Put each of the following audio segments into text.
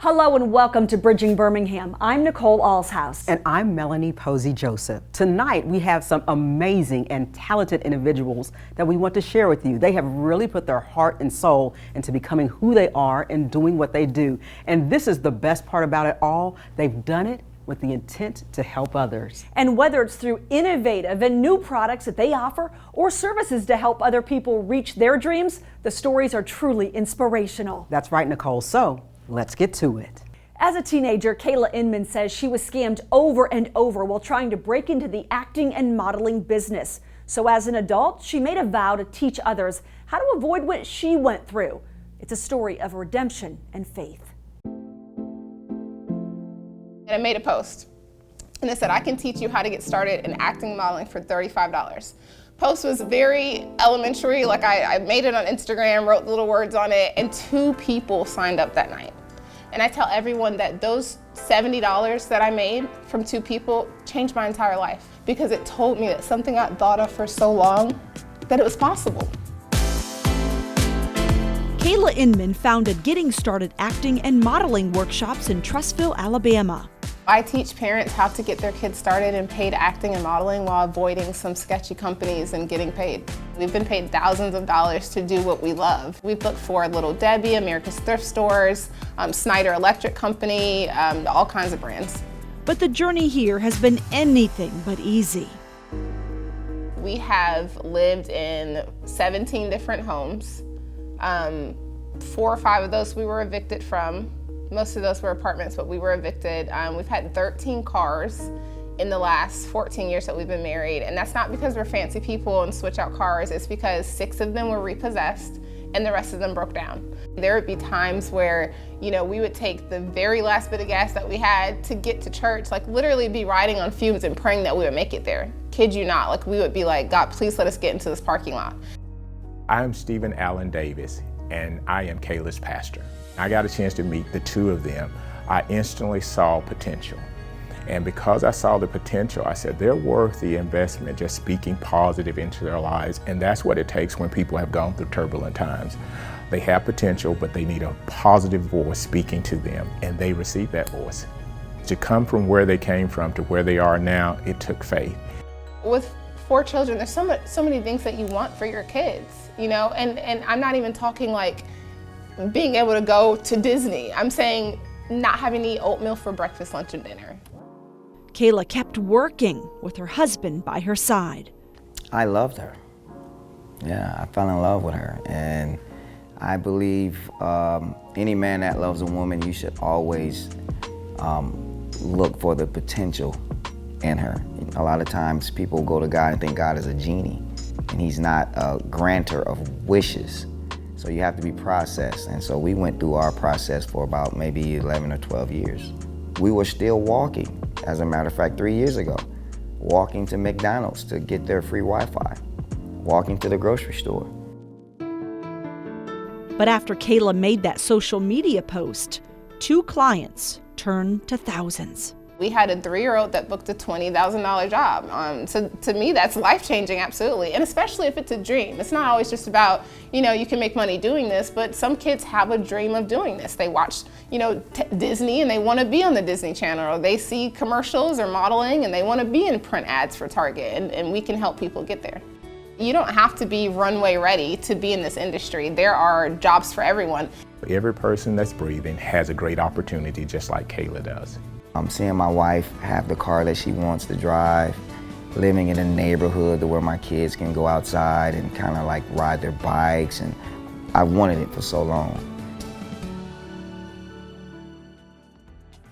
Hello and welcome to Bridging Birmingham. I'm Nicole Allshouse. And I'm Melanie Posey Joseph. Tonight we have some amazing and talented individuals that we want to share with you. They have really put their heart and soul into becoming who they are and doing what they do. And this is the best part about it all. They've done it with the intent to help others. And whether it's through innovative and new products that they offer or services to help other people reach their dreams, the stories are truly inspirational. That's right, Nicole. So let's get to it. As a teenager, Kayla Inman says she was scammed over and over while trying to break into the acting and modeling business. So as an adult, she made a vow to teach others how to avoid what she went through. It's a story of redemption and faith. And I made a post, and it said, I can teach you how to get started in acting and modeling for $35. Post was very elementary, like I made it on Instagram, wrote little words on it, and 2 people signed up that night. And I tell everyone that those $70 that I made from 2 people changed my entire life, because it told me that something I'd thought of for so long, that it was possible. Kayla Inman founded Getting Started Acting and Modeling workshops in Trussville, Alabama. I teach parents how to get their kids started in paid acting and modeling while avoiding some sketchy companies and getting paid. We've been paid thousands of dollars to do what we love. We've booked for Little Debbie, America's Thrift Stores, Snyder Electric Company, all kinds of brands. But the journey here has been anything but easy. We have lived in 17 different homes. 4 or 5 of those we were evicted from. Most of those were apartments, but we were evicted. We've had 13 cars in the last 14 years that we've been married. And that's not because we're fancy people and switch out cars. It's because 6 of them were repossessed and the rest of them broke down. There would be times where, we would take the very last bit of gas that we had to get to church, like literally be riding on fumes and praying that we would make it there. Kid you not, like we would be like, God, please let us get into this parking lot. I'm Stephen Allen Davis, and I am Kayla's pastor. I got a chance to meet the 2 of them. I instantly saw potential. And because I saw the potential, I said, they're worth the investment, just speaking positive into their lives. And that's what it takes when people have gone through turbulent times. They have potential, but they need a positive voice speaking to them, and they receive that voice. To come from where they came from to where they are now, it took faith. With 4 children, there's so many things that you want for your kids, and I'm not even talking like being able to go to Disney. I'm saying not having to eat oatmeal for breakfast, lunch, and dinner. Kayla kept working with her husband by her side. I loved her. Yeah, I fell in love with her. And I believe any man that loves a woman, you should always look for the potential in her. A lot of times people go to God and think God is a genie, and he's not a granter of wishes. So you have to be processed. And so we went through our process for about maybe 11 or 12 years. We were still walking, as a matter of fact, 3 years ago, walking to McDonald's to get their free Wi-Fi, walking to the grocery store. But after Kayla made that social media post, 2 clients turned to thousands. We had a 3-year-old that booked a $20,000 job. So to me, that's life-changing, absolutely. And especially if it's a dream. It's not always just about, you can make money doing this, but some kids have a dream of doing this. They watch, Disney and they want to be on the Disney Channel, or they see commercials or modeling and they want to be in print ads for Target, and we can help people get there. You don't have to be runway ready to be in this industry. There are jobs for everyone. Every person that's breathing has a great opportunity, just like Kayla does. I'm seeing my wife have the car that she wants to drive, living in a neighborhood where my kids can go outside and kind of like ride their bikes, and I wanted it for so long.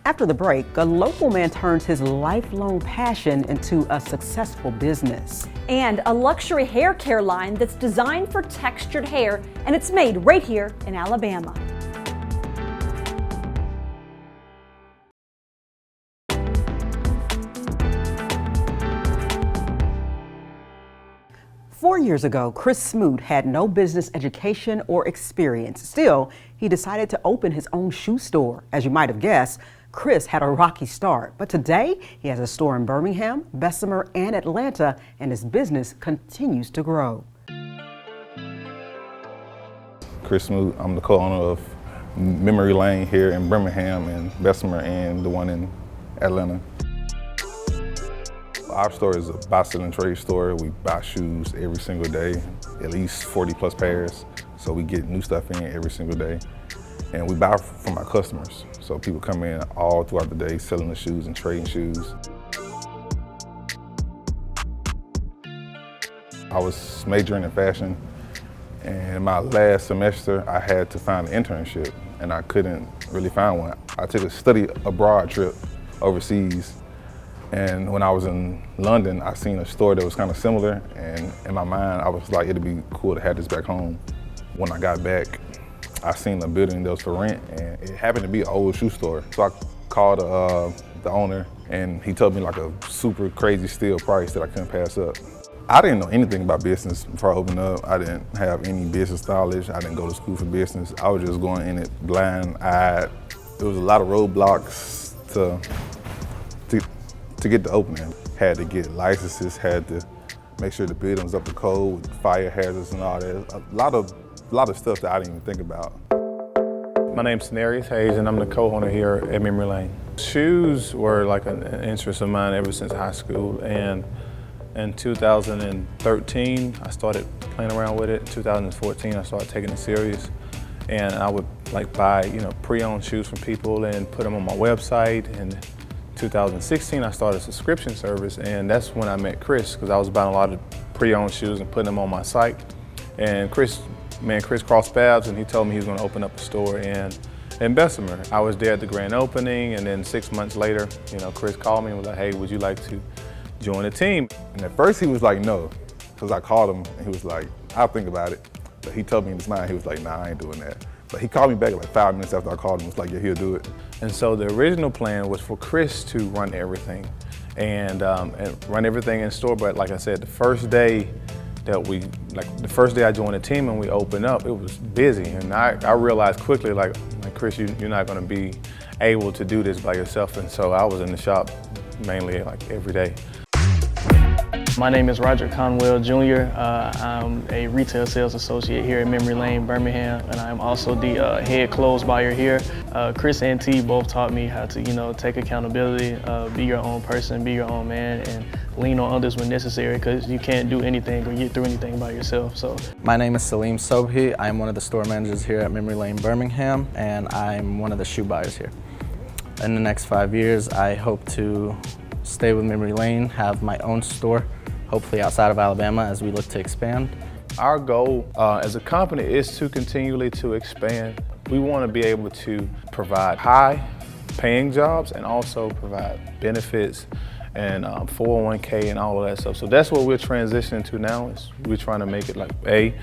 After the break, a local man turns his lifelong passion into a successful business. And a luxury hair care line that's designed for textured hair, and it's made right here in Alabama. Four years ago, Chris Smoot had no business education or experience. Still, he decided to open his own shoe store. As you might have guessed, Chris had a rocky start, but today he has a store in Birmingham, Bessemer, and Atlanta, and his business continues to grow. Chris Smoot, I'm the co-owner of Memory Lane here in Birmingham and Bessemer and the one in Atlanta. Our store is a buy-sell and trade store. We buy shoes every single day, at least 40 plus pairs. So we get new stuff in every single day. And we buy from our customers. So people come in all throughout the day selling the shoes and trading shoes. I was majoring in fashion, and my last semester I had to find an internship, and I couldn't really find one. I took a study abroad trip overseas, and when I was in London, I seen a store that was kind of similar, and in my mind I was like, it'd be cool to have this back home. When I got back, I seen a building that was for rent, and it happened to be an old shoe store. So I called the owner, and he told me like a super crazy steal price that I couldn't pass up. I didn't know anything about business before I opened up. I didn't have any business knowledge. I didn't go to school for business. I was just going in it blind-eyed. There was a lot of roadblocks to get the opening. Had to get licenses, had to make sure the building was up to code with fire hazards and all that. A lot of stuff that I didn't even think about. My name's Cenarius Hayes, and I'm the co-owner here at Memory Lane. Shoes were like an interest of mine ever since high school, and in 2013, I started playing around with it. In 2014, I started taking it serious, and I would like buy, pre-owned shoes from people and put them on my website. And 2016, I started a subscription service, and that's when I met Chris, because I was buying a lot of pre-owned shoes and putting them on my site. And Chris crossed paths, and he told me he was going to open up a store in Bessemer. I was there at the grand opening, and then 6 months later, Chris called me and was like, "Hey, would you like to join the team?" And at first he was like, no, because I called him and he was like, "I'll think about it." But he told me in his mind, he was like, "Nah, I ain't doing that." But he called me back like 5 minutes after I called him. He was like, "Yeah, he'll do it." And so the original plan was for Chris to run everything and run everything in store. But like I said, the first day I joined the team and we opened up, it was busy. And I realized quickly, like Chris, you're not gonna be able to do this by yourself. And so I was in the shop mainly like every day. My name is Roger Conwell Jr. I'm a retail sales associate here at Memory Lane, Birmingham, and I'm also the head clothes buyer here. Chris and T both taught me how to, take accountability, be your own person, be your own man, and lean on others when necessary, because you can't do anything or get through anything by yourself. So, my name is Salim Sobhi. I'm one of the store managers here at Memory Lane, Birmingham, and I'm one of the shoe buyers here. In the next 5 years, I hope to stay with Memory Lane, have my own store, hopefully outside of Alabama as we look to expand. Our goal as a company is to continually to expand. We want to be able to provide high-paying jobs and also provide benefits and 401k and all of that stuff. So that's what we're transitioning to now. Is we're trying to make it like a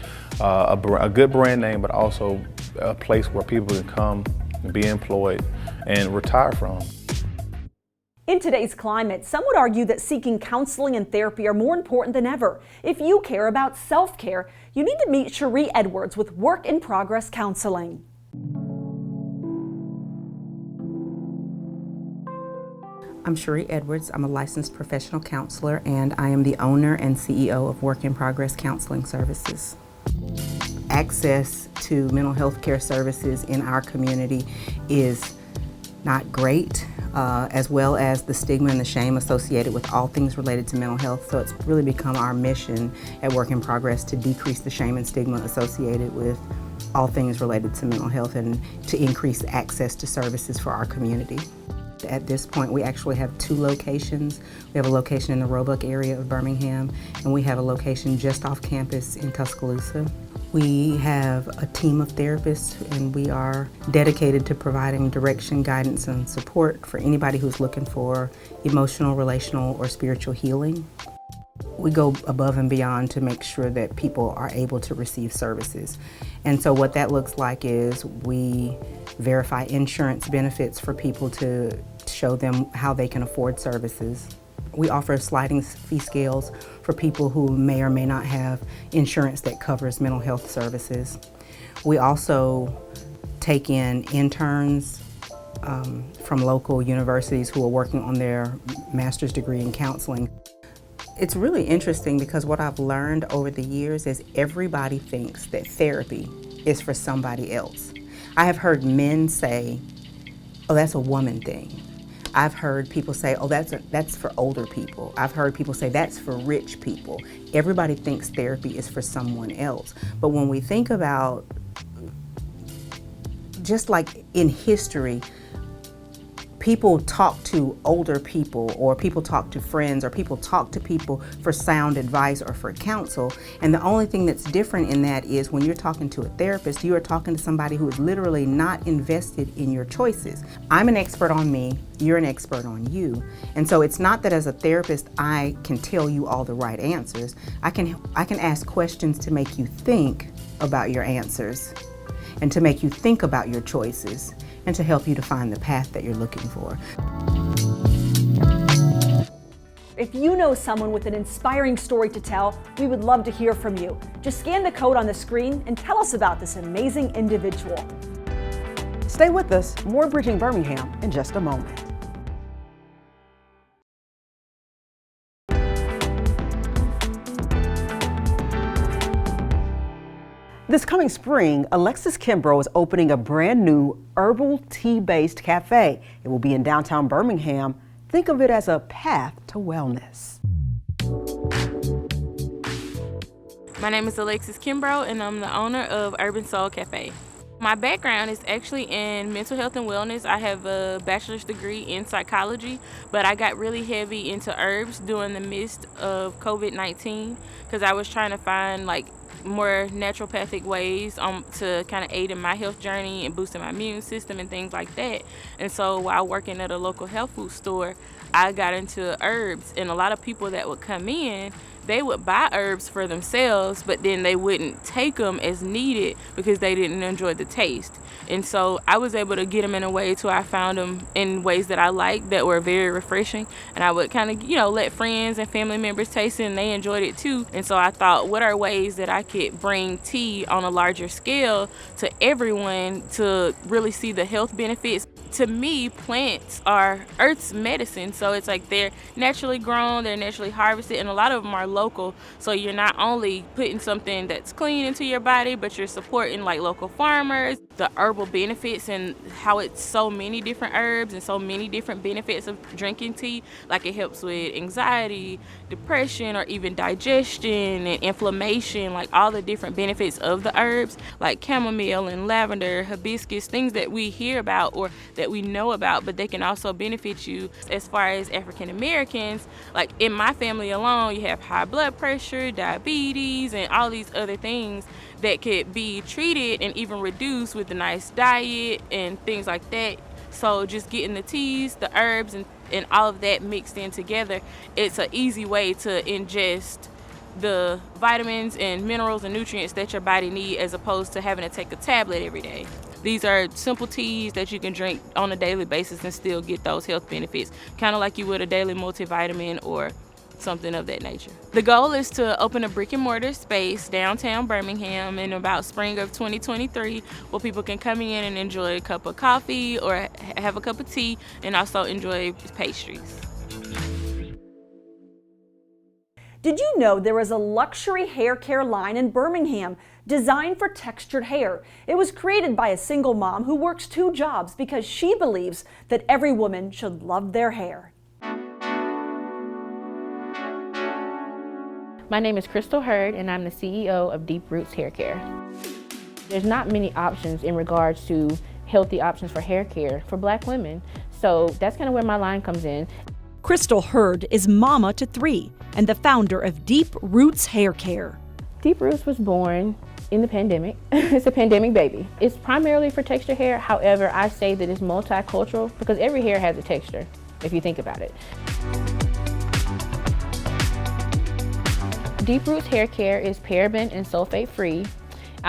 good brand name, but also a place where people can come and be employed and retire from. In today's climate, some would argue that seeking counseling and therapy are more important than ever. If you care about self-care, you need to meet Cherie Edwards with Work in Progress Counseling. I'm Cherie Edwards. I'm a licensed professional counselor, and I am the owner and CEO of Work in Progress Counseling Services. Access to mental health care services in our community is not great, as well as the stigma and the shame associated with all things related to mental health. So it's really become our mission at Work in Progress to decrease the shame and stigma associated with all things related to mental health and to increase access to services for our community. At this point, we actually have 2 locations. We have a location in the Roebuck area of Birmingham, and we have a location just off campus in Tuscaloosa. We have a team of therapists, and we are dedicated to providing direction, guidance, and support for anybody who's looking for emotional, relational, or spiritual healing. We go above and beyond to make sure that people are able to receive services. And so what that looks like is we verify insurance benefits for people to show them how they can afford services. We offer sliding fee scales for people who may or may not have insurance that covers mental health services. We also take in interns from local universities who are working on their master's degree in counseling. It's really interesting because what I've learned over the years is everybody thinks that therapy is for somebody else. I have heard men say, oh, that's a woman thing. I've heard people say, oh, that's for older people. I've heard people say that's for rich people. Everybody thinks therapy is for someone else. But when we think about, just like in history, people talk to older people, or people talk to friends, or people talk to people for sound advice or for counsel. And the only thing that's different in that is when you're talking to a therapist, you are talking to somebody who is literally not invested in your choices. I'm an expert on me, you're an expert on you. And so it's not that as a therapist, I can tell you all the right answers. I can ask questions to make you think about your answers and to make you think about your choices, and to help you to find the path that you're looking for. If you know someone with an inspiring story to tell, we would love to hear from you. Just scan the code on the screen and tell us about this amazing individual. Stay with us, more Bridging Birmingham in just a moment. This coming spring, Alexis Kimbrough is opening a brand new herbal tea-based cafe. It will be in downtown Birmingham. Think of it as a path to wellness. My name is Alexis Kimbrough, and I'm the owner of Urban Soul Cafe. My background is actually in mental health and wellness. I have a bachelor's degree in psychology, but I got really heavy into herbs during the midst of COVID-19 because I was trying to find more naturopathic ways to kind of aid in my health journey and boosting my immune system and things like that. And so while working at a local health food store, I got into herbs, and a lot of people that would come in, they would buy herbs for themselves, but then they wouldn't take them as needed because they didn't enjoy the taste. And so I was able to get them in a way to I found them in ways that I liked that were very refreshing, and I would kind of let friends and family members taste it, and they enjoyed it too. And so I thought, what are ways that I could bring tea on a larger scale to everyone to really see the health benefits? To me, plants are Earth's medicine, so it's like they're naturally grown, they're naturally harvested, and a lot of them are local. So you're not only putting something that's clean into your body, but you're supporting local farmers, the herbal benefits, and how it's so many different herbs and so many different benefits of drinking tea. Like it helps with anxiety, depression, or even digestion and inflammation, all the different benefits of the herbs, like chamomile and lavender, hibiscus, things that we hear about or that we know about, but they can also benefit you. As far as African Americans, in my family alone, you have high blood pressure, diabetes, and all these other things that could be treated and even reduced with a nice diet and things like that. So just getting the teas, the herbs, and all of that mixed in together, it's an easy way to ingest the vitamins and minerals and nutrients that your body needs, as opposed to having to take a tablet every day. These are simple teas that you can drink on a daily basis and still get those health benefits, kind of like you would a daily multivitamin or something of that nature. The goal is to open a brick and mortar space downtown Birmingham in about spring of 2023, where people can come in and enjoy a cup of coffee or have a cup of tea, and also enjoy pastries. Did you know there is a luxury hair care line in Birmingham designed for textured hair? It was created by a single mom who works 2 jobs because she believes that every woman should love their hair. My name is Crystal Hurd, and I'm the CEO of Deep Roots Hair Care. There's not many options in regards to healthy options for hair care for Black women, so that's kind of where my line comes in. Crystal Hurd is mama to 3 and the founder of Deep Roots Hair Care. Deep Roots was born in the pandemic. It's a pandemic baby. It's primarily for textured hair. However, I say that it's multicultural because every hair has a texture, if you think about it. Deep Roots Hair Care is paraben and sulfate free,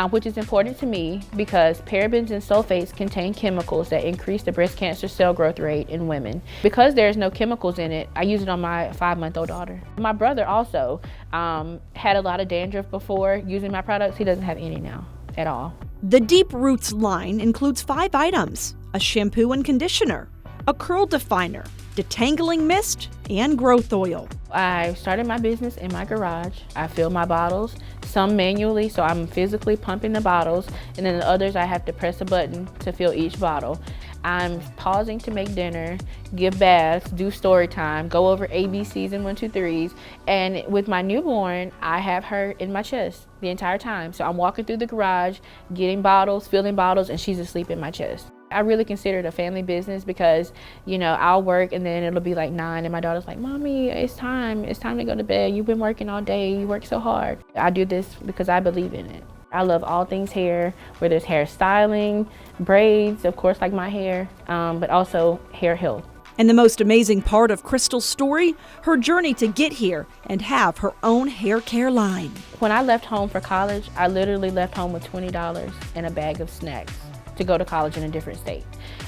which is important to me because parabens and sulfates contain chemicals that increase the breast cancer cell growth rate in women. Because there's no chemicals in it, I use it on my 5-month-old daughter. My brother also had a lot of dandruff before using my products. He doesn't have any now at all. The Deep Roots line includes 5 items: a shampoo and conditioner, a curl definer, detangling mist, and growth oil. I started my business in my garage. I fill my bottles, some manually, so I'm physically pumping the bottles, and then the others I have to press a button to fill each bottle. I'm pausing to make dinner, give baths, do story time, go over ABCs and 1, 2, 3s, and with my newborn, I have her in my chest the entire time. So I'm walking through the garage, getting bottles, filling bottles, and she's asleep in my chest. I really consider it a family business because, you know, I'll work and then it'll be like 9 and my daughter's like, Mommy, it's time to go to bed. You've been working all day, you work so hard. I do this because I believe in it. I love all things hair, whether it's hair styling, braids, of course, like my hair, but also hair health. And the most amazing part of Crystal's story, her journey to get here and have her own hair care line. When I left home for college, I literally left home with $20 and a bag of snacks to go to college in a different state.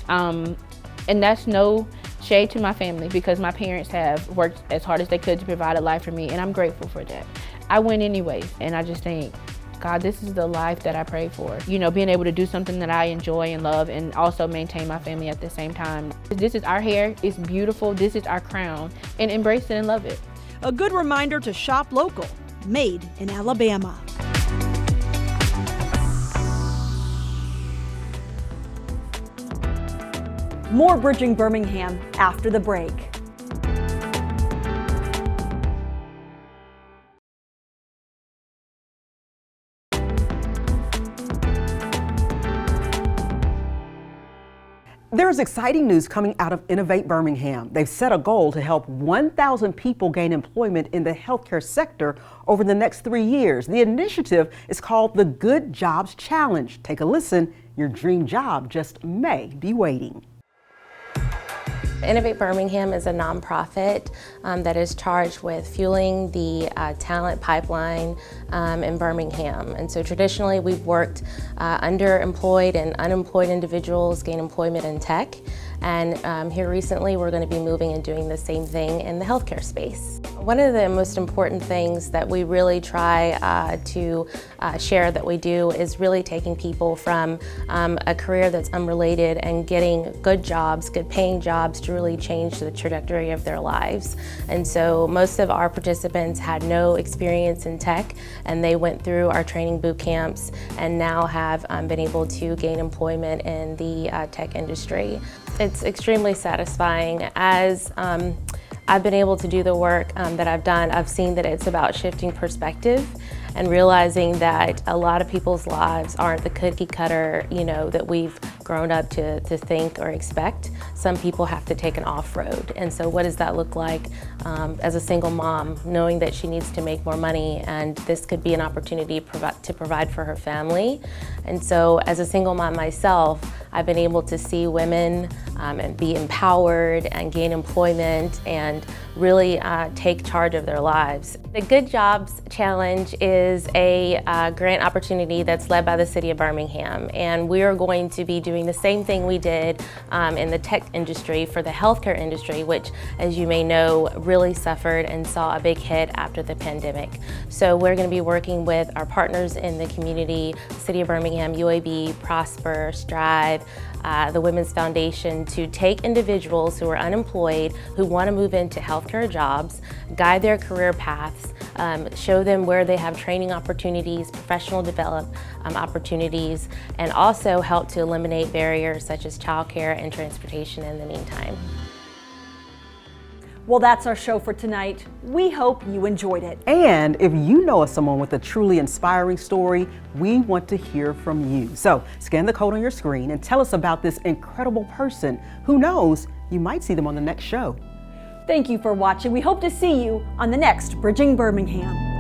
And that's no shade to my family because my parents have worked as hard as they could to provide a life for me, and I'm grateful for that. I went anyways, and I just think, God, this is the life that I pray for. You know, being able to do something that I enjoy and love and also maintain my family at the same time. This is our hair, it's beautiful, this is our crown, and embrace it and love it. A good reminder to shop local, made in Alabama. More Bridging Birmingham after the break. There's exciting news coming out of Innovate Birmingham. They've set a goal to help 1,000 people gain employment in the healthcare sector over the next 3 years. The initiative is called the Good Jobs Challenge. Take a listen. Your dream job just may be waiting. Innovate Birmingham is a nonprofit that is charged with fueling the talent pipeline in Birmingham. And so traditionally we've worked underemployed and unemployed individuals gain employment in tech. And here recently we're going to be moving and doing the same thing in the healthcare space. One of the most important things that we really try to share that we do is really taking people from a career that's unrelated and getting good jobs, good paying jobs to really change the trajectory of their lives. And so most of our participants had no experience in tech and they went through our training boot camps and now have been able to gain employment in the tech industry. It's extremely satisfying. As I've been able to do the work that I've done, I've seen that it's about shifting perspective and realizing that a lot of people's lives aren't the cookie cutter, you know, that we've grown up to think or expect. Some people have to take an off-road. And so what does that look like as a single mom, knowing that she needs to make more money and this could be an opportunity to provide for her family. And so as a single mom myself, I've been able to see women and be empowered and gain employment and really take charge of their lives. The Good Jobs Challenge is a grant opportunity that's led by the City of Birmingham, and we are going to be doing the same thing we did in the tech industry for the healthcare industry, which, as you may know, really suffered and saw a big hit after the pandemic. So we're going to be working with our partners in the community, City of Birmingham, UAB, Prosper, Strive, the Women's Foundation, to take individuals who are unemployed, who want to move into healthcare jobs, guide their career paths, show them where they have training opportunities, professional development opportunities, and also help to eliminate barriers such as childcare and transportation in the meantime. Well, that's our show for tonight. We hope you enjoyed it. And if you know of someone with a truly inspiring story, we want to hear from you. So scan the code on your screen and tell us about this incredible person. Who knows, you might see them on the next show. Thank you for watching. We hope to see you on the next Bridging Birmingham.